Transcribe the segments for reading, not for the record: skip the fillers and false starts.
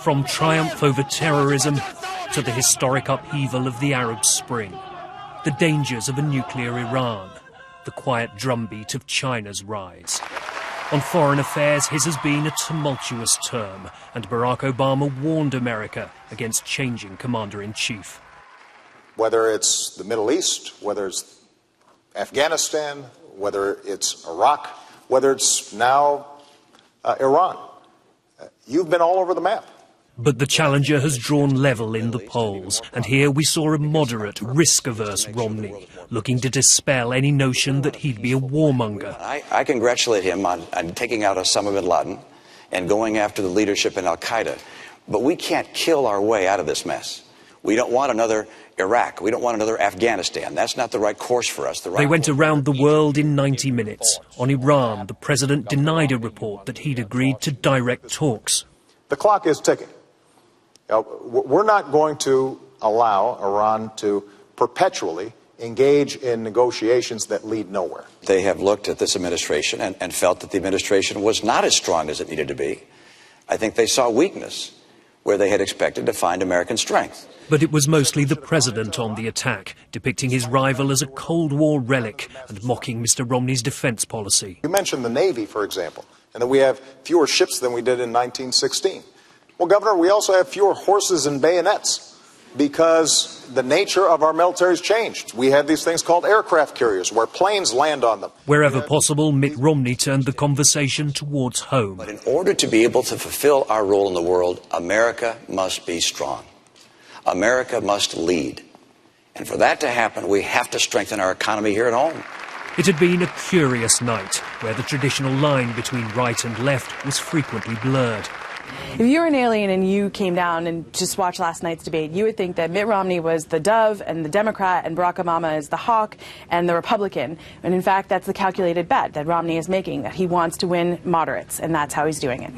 From triumph over terrorism to the historic upheaval of the Arab Spring, the dangers of a nuclear Iran, the quiet drumbeat of China's rise. On foreign affairs, his has been a tumultuous term, and Barack Obama warned America against changing commander-in-chief. Whether it's the Middle East, whether it's Afghanistan, whether it's Iraq, whether it's now Iran, you've been all over the map. But the challenger has drawn level in the polls, and here we saw a moderate, risk-averse Romney, looking to dispel any notion that he'd be a warmonger. I congratulate him on taking out Osama bin Laden and going after the leadership in al-Qaeda. But we can't kill our way out of this mess. We don't want another Iraq. We don't want another Afghanistan. That's not the right course for us. They went around the world in 90 minutes. On Iran, the president denied a report that he'd agreed to direct talks. The clock is ticking. We're not going to allow Iran to perpetually engage in negotiations that lead nowhere. They have looked at this administration and felt that the administration was not as strong as it needed to be. I think they saw weakness where they had expected to find American strength. But it was mostly the president on the attack, depicting his rival as a Cold War relic and mocking Mr. Romney's defense policy. You mentioned the Navy, for example, and that we have fewer ships than we did in 1916. Well, Governor, we also have fewer horses and bayonets because the nature of our military has changed. We have these things called aircraft carriers where planes land on them. Wherever possible, Mitt Romney turned the conversation towards home. But in order to be able to fulfill our role in the world, America must be strong. America must lead. And for that to happen, we have to strengthen our economy here at home. It had been a curious night where the traditional line between right and left was frequently blurred. If you were an alien and you came down and just watched last night's debate, you would think that Mitt Romney was the dove and the Democrat and Barack Obama is the hawk and the Republican. And in fact, that's the calculated bet that Romney is making, that he wants to win moderates, and that's how he's doing it.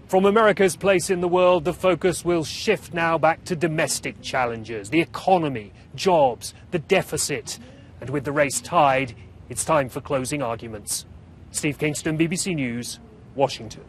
From America's place in the world, the focus will shift now back to domestic challenges, the economy, jobs, the deficit. And with the race tied, it's time for closing arguments. Steve Kingston, BBC News, Washington.